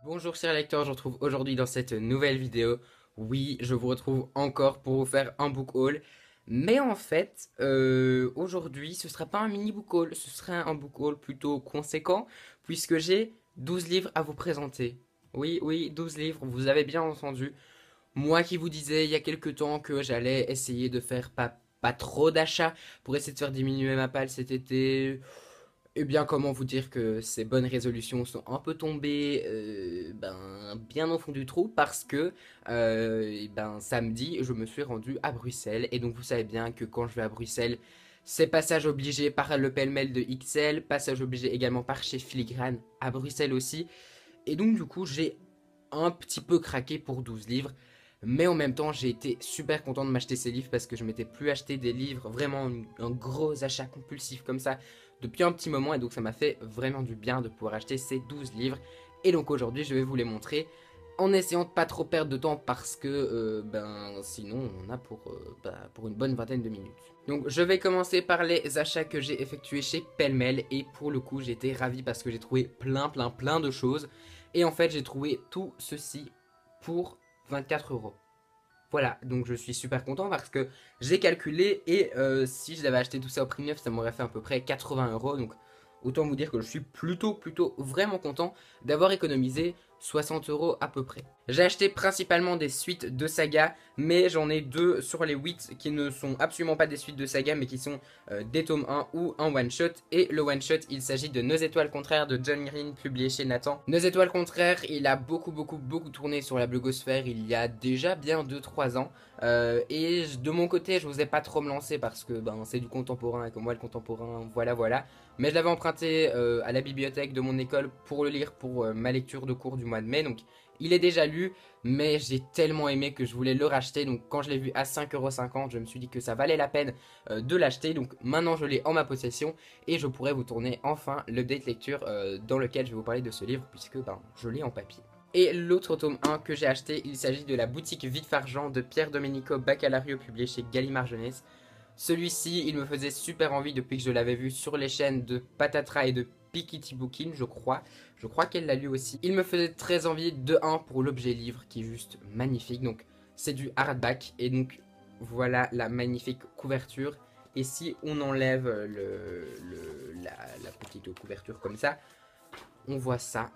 Bonjour chers lecteurs, je vous retrouve aujourd'hui dans cette nouvelle vidéo. Oui, je vous retrouve encore pour vous faire un book haul. Mais en fait, aujourd'hui, ce sera pas un mini book haul, ce sera un book haul plutôt conséquent, puisque j'ai 12 livres à vous présenter. Oui, oui, 12 livres, vous avez bien entendu. Moi qui vous disais il y a quelques temps que j'allais essayer de faire pas trop d'achats pour essayer de faire diminuer ma palle cet été. Eh bien, comment vous dire que ces bonnes résolutions sont un peu tombées bien au fond du trou parce que samedi, je me suis rendu à Bruxelles. Et donc, vous savez bien que quand je vais à Bruxelles, c'est passage obligé par le pêle-mêle de XL, passage obligé également par chez Filigrane à Bruxelles aussi. Et donc, du coup, j'ai un petit peu craqué pour 12 livres. Mais en même temps, j'ai été super content de m'acheter ces livres parce que je m'étais plus acheté des livres, vraiment un gros achat compulsif comme ça depuis un petit moment. Et donc ça m'a fait vraiment du bien de pouvoir acheter ces 12 livres. Et donc aujourd'hui, je vais vous les montrer en essayant de pas trop perdre de temps parce que sinon on en a pour une bonne vingtaine de minutes. Donc je vais commencer par les achats que j'ai effectués chez Pêle-mêle et pour le coup j'étais ravi parce que j'ai trouvé plein de choses et en fait j'ai trouvé tout ceci pour 24 euros. Voilà, donc je suis super content parce que j'ai calculé et si je l'avais acheté tout ça au prix neuf, ça m'aurait fait à peu près 80 euros. Donc autant vous dire que je suis plutôt vraiment content d'avoir économisé 60 euros à peu près. J'ai acheté principalement des suites de saga, mais j'en ai deux sur les 8 qui ne sont absolument pas des suites de saga, mais qui sont des tomes 1 ou un one-shot. Et le one-shot, il s'agit de Nos étoiles contraires de John Green, publié chez Nathan. Nos étoiles contraires, il a beaucoup tourné sur la blogosphère il y a déjà bien 2-3 ans. Et de mon côté, je n'osais pas trop me lancer parce que c'est du contemporain et que moi, le contemporain, voilà. Mais je l'avais emprunté à la bibliothèque de mon école pour le lire pour ma lecture de cours du mois de mai. Donc il est déjà lu, mais j'ai tellement aimé que je voulais le racheter. Donc quand je l'ai vu à 5,50 €, je me suis dit que ça valait la peine de l'acheter. Donc maintenant je l'ai en ma possession et je pourrais vous tourner enfin l'update lecture dans lequel je vais vous parler de ce livre puisque je l'ai en papier. Et l'autre tome 1 que j'ai acheté, il s'agit de La boutique Vif Argent de Pierre Domenico Baccalario, publié chez Gallimard Jeunesse. Celui-ci, il me faisait super envie depuis que je l'avais vu sur les chaînes de Patatra et de Pikiti Bookin, je crois. Je crois qu'elle l'a lu aussi. Il me faisait très envie de 1 pour l'objet livre qui est juste magnifique. Donc c'est du hardback et donc voilà la magnifique couverture. Et si on enlève la petite couverture comme ça, on voit ça.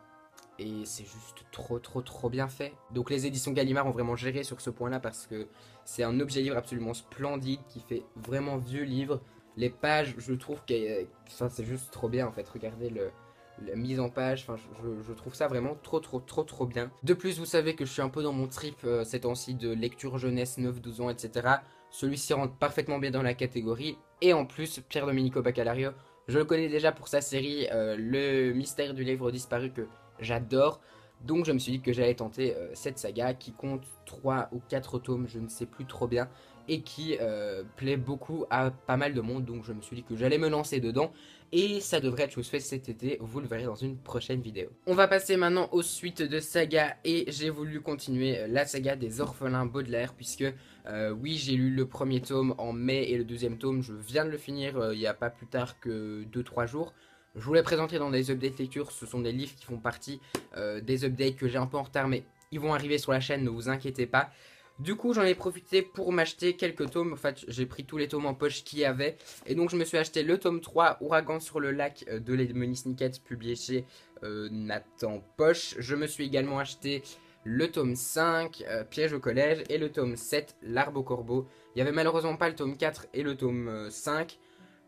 Et c'est juste trop bien fait. Donc les éditions Gallimard ont vraiment géré sur ce point là parce que c'est un objet livre absolument splendide qui fait vraiment vieux livre. Les pages, je trouve que c'est juste trop bien en fait. Regardez la mise en page, je trouve ça vraiment trop bien. De plus, vous savez que je suis un peu dans mon trip ces temps-ci de lecture jeunesse 9-12 ans, etc. Celui-ci rentre parfaitement bien dans la catégorie. Et en plus, Pierre Domenico Baccalario, je le connais déjà pour sa série Le mystère du livre disparu que j'adore. Donc je me suis dit que j'allais tenter cette saga qui compte 3 ou 4 tomes, je ne sais plus trop bien, et qui plaît beaucoup à pas mal de monde. Donc je me suis dit que j'allais me lancer dedans. Et ça devrait être chose faite cet été, vous le verrez dans une prochaine vidéo. On va passer maintenant aux suites de saga et j'ai voulu continuer la saga des orphelins Baudelaire puisque oui j'ai lu le premier tome en mai et le deuxième tome je viens de le finir il n'y a pas plus tard que 2-3 jours. Je vous l'ai présenté dans des updates lecture, ce sont des livres qui font partie des updates que j'ai un peu en retard mais ils vont arriver sur la chaîne, ne vous inquiétez pas. Du coup, j'en ai profité pour m'acheter quelques tomes. En fait, j'ai pris tous les tomes en poche qu'il y avait. Et donc, je me suis acheté le tome 3, Ouragan sur le lac de Lemony Snicket, publié chez Nathan Poche. Je me suis également acheté le tome 5, Piège au collège, et le tome 7, L'Arbre au corbeau. Il n'y avait malheureusement pas le tome 4 et le tome 5.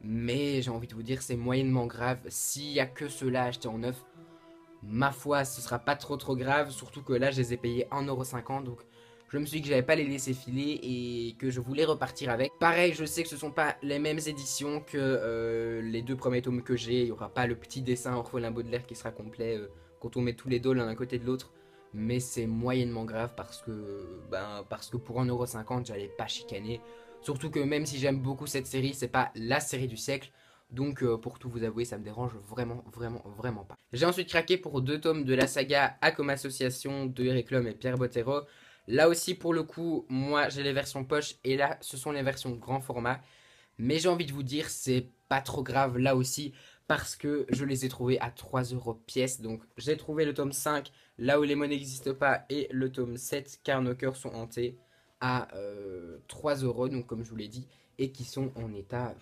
Mais j'ai envie de vous dire, c'est moyennement grave. S'il n'y a que ceux-là achetés en neuf, ma foi, ce sera pas trop grave. Surtout que là, je les ai payés 1,50 €. Donc, je me suis dit que j'allais pas les laisser filer et que je voulais repartir avec. Pareil, je sais que ce sont pas les mêmes éditions que les deux premiers tomes que j'ai. Il y aura pas le petit dessin Orphelin Baudelaire qui sera complet quand on met tous les deux l'un à côté de l'autre. Mais c'est moyennement grave parce que pour 1,50 € j'allais pas chicaner. Surtout que même si j'aime beaucoup cette série, c'est pas la série du siècle. Donc pour tout vous avouer, ça me dérange vraiment pas. J'ai ensuite craqué pour 2 tomes de la saga A comme association de Eric Lhomme et Pierre Bottero. Là aussi pour le coup, moi j'ai les versions poche et là ce sont les versions grand format. Mais j'ai envie de vous dire, c'est pas trop grave là aussi parce que je les ai trouvés à 3 euros pièce. Donc j'ai trouvé le tome 5 là où les mots n'existent pas et le tome 7 car nos cœurs sont hantés à 3 euros, donc comme je vous l'ai dit, et qui sont en état...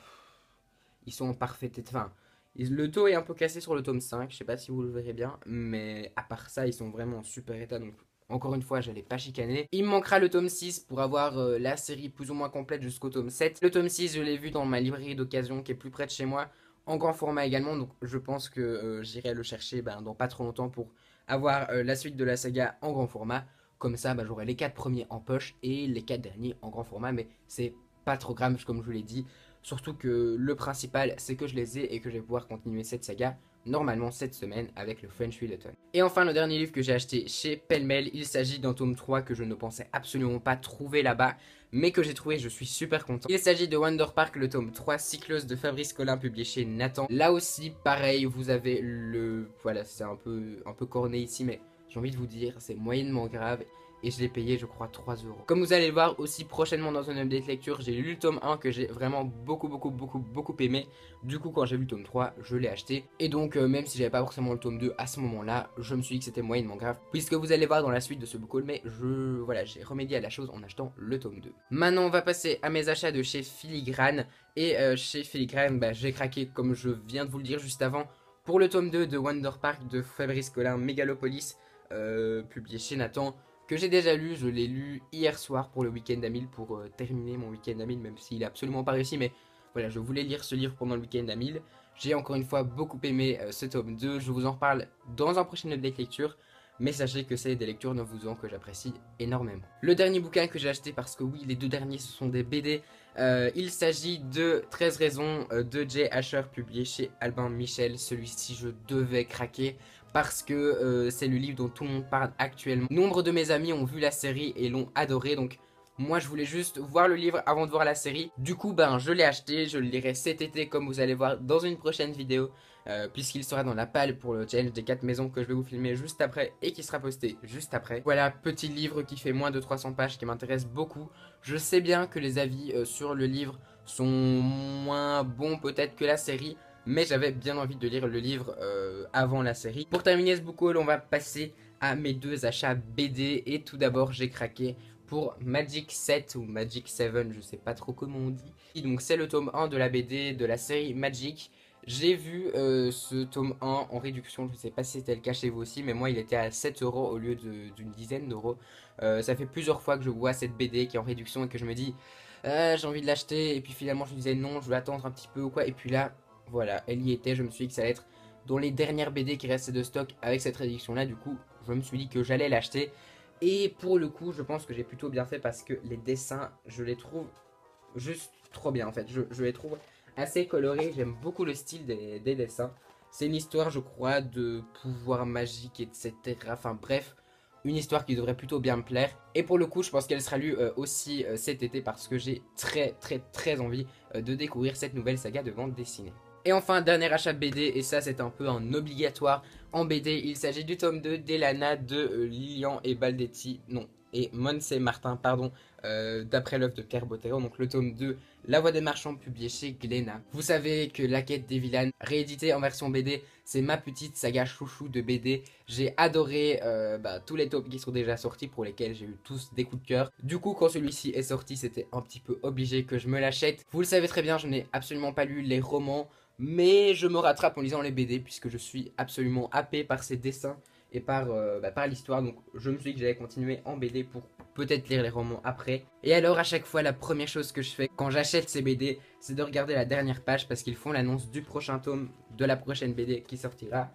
Ils sont en parfait état... Enfin, le taux est un peu cassé sur le tome 5, je sais pas si vous le verrez bien, mais à part ça, ils sont vraiment en super état, donc encore une fois, j'allais pas chicaner. Il me manquera le tome 6 pour avoir la série plus ou moins complète jusqu'au tome 7. Le tome 6, je l'ai vu dans ma librairie d'occasion qui est plus près de chez moi, en grand format également, donc je pense que j'irai le chercher dans pas trop longtemps pour avoir la suite de la saga en grand format. Comme ça, j'aurai les 4 premiers en poche et les 4 derniers en grand format, mais c'est pas trop grave comme je vous l'ai dit. Surtout que le principal, c'est que je les ai et que je vais pouvoir continuer cette saga normalement cette semaine avec le French Wheelaton. Et enfin, le dernier livre que j'ai acheté chez Pêle-Mêle, il s'agit d'un tome 3 que je ne pensais absolument pas trouver là-bas, mais que j'ai trouvé, je suis super content. Il s'agit de Wonder Park, le tome 3 Cyclose de Fabrice Collin, publié chez Nathan. Là aussi, pareil, vous avez le... Voilà, c'est un peu corné ici, mais j'ai envie de vous dire, c'est moyennement grave. Et je l'ai payé, je crois, 3 euros. Comme vous allez le voir aussi prochainement dans un update lecture, j'ai lu le tome 1 que j'ai vraiment beaucoup aimé. Du coup, quand j'ai vu le tome 3, je l'ai acheté. Et donc, même si j'avais pas forcément le tome 2 à ce moment-là, je me suis dit que c'était moyennement grave. Puisque vous allez voir dans la suite de ce book haul, mais voilà, j'ai remédié à la chose en achetant le tome 2. Maintenant, on va passer à mes achats de chez Filigrane. Et chez Filigrane, j'ai craqué, comme je viens de vous le dire juste avant, pour le tome 2 de Wonder Park de Fabrice Collin, Megalopolis, publié chez Nathan, que j'ai déjà lu. Je l'ai lu hier soir pour le week-end à 1000, pour terminer mon week-end à 1000, même s'il est absolument pas réussi, mais voilà, je voulais lire ce livre pendant le week-end à 1000. J'ai encore une fois beaucoup aimé ce tome 2, je vous en reparle dans un prochain update lecture, mais sachez que c'est des lectures 9 12 ans que j'apprécie énormément. Le dernier bouquin que j'ai acheté, parce que oui, les deux derniers ce sont des BD, il s'agit de 13 raisons de Jay Asher, publié chez Albin Michel. Celui-ci, je devais craquer parce que c'est le livre dont tout le monde parle actuellement. Nombre de mes amis ont vu la série et l'ont adoré, donc moi je voulais juste voir le livre avant de voir la série. Du coup je l'ai acheté, je le lirai cet été comme vous allez voir dans une prochaine vidéo, puisqu'il sera dans la palle pour le challenge des 4 maisons que je vais vous filmer juste après et qui sera posté juste après. Voilà, petit livre qui fait moins de 300 pages qui m'intéresse beaucoup. Je sais bien que les avis sur le livre sont moins bons peut-être que la série, mais j'avais bien envie de lire le livre avant la série. Pour terminer ce book haul, on va passer à mes deux achats BD. Et tout d'abord, j'ai craqué pour Magic 7 ou Magic 7, je sais pas trop comment on dit. Et donc c'est le tome 1 de la BD de la série Magic. J'ai vu ce tome 1 en réduction, je sais pas si c'était le cas chez vous aussi, mais moi il était à 7 euros au lieu d'une dizaine d'euros. Ça fait plusieurs fois que je vois cette BD qui est en réduction et que je me dis j'ai envie de l'acheter, et puis finalement je me disais non, je vais attendre un petit peu ou quoi, et puis là voilà, elle y était. Je me suis dit que ça allait être dans les dernières BD qui restaient de stock avec cette réduction là. Du coup je me suis dit que j'allais l'acheter. Et pour le coup je pense que j'ai plutôt bien fait, parce que les dessins, je les trouve juste trop bien en fait. Je les trouve assez colorés, j'aime beaucoup le style des dessins. C'est une histoire, je crois, de pouvoir magique, etc. Enfin bref, une histoire qui devrait plutôt bien me plaire. Et pour le coup, je pense qu'elle sera lue aussi cet été, parce que j'ai très envie de découvrir cette nouvelle saga de bande dessinée. Et enfin, dernier achat BD, et ça c'est un peu un obligatoire en BD, il s'agit du tome 2 d'Elana de Lilian et Baldetti, non, et Monse Martin, pardon, d'après l'œuvre de Pierre Bottero, donc le tome 2, La Voix des Marchands, publié chez Glénat. Vous savez que La Quête des Vilaines, réédité en version BD, c'est ma petite saga chouchou de BD. J'ai adoré tous les tomes qui sont déjà sortis, pour lesquels j'ai eu tous des coups de cœur. Du coup, quand celui-ci est sorti, c'était un petit peu obligé que je me l'achète. Vous le savez très bien, je n'ai absolument pas lu les romans, mais je me rattrape en lisant les BD, puisque je suis absolument happé par ces dessins et par l'histoire. Donc je me suis dit que j'allais continuer en BD pour peut-être lire les romans après. Et alors à chaque fois, la première chose que je fais quand j'achète ces BD, c'est de regarder la dernière page, parce qu'ils font l'annonce du prochain tome de la prochaine BD qui sortira.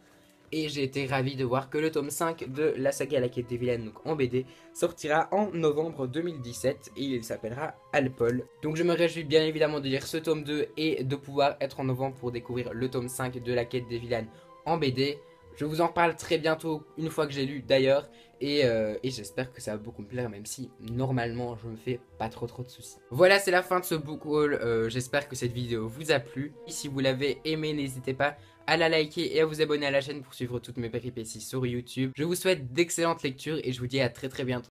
Et j'ai été ravi de voir que le tome 5 de la saga La Quête des Vilaines, donc en BD, sortira en novembre 2017 et il s'appellera Alpol. Donc je me réjouis bien évidemment de lire ce tome 2 et de pouvoir être en novembre pour découvrir le tome 5 de La Quête des Vilaines en BD. Je vous en reparle très bientôt, une fois que j'ai lu d'ailleurs, et j'espère que ça va beaucoup me plaire, même si normalement je me fais pas trop de soucis. Voilà, c'est la fin de ce book haul. J'espère que cette vidéo vous a plu. Et si vous l'avez aimé, n'hésitez pas à la liker et à vous abonner à la chaîne pour suivre toutes mes péripéties sur YouTube. Je vous souhaite d'excellentes lectures et je vous dis à très bientôt.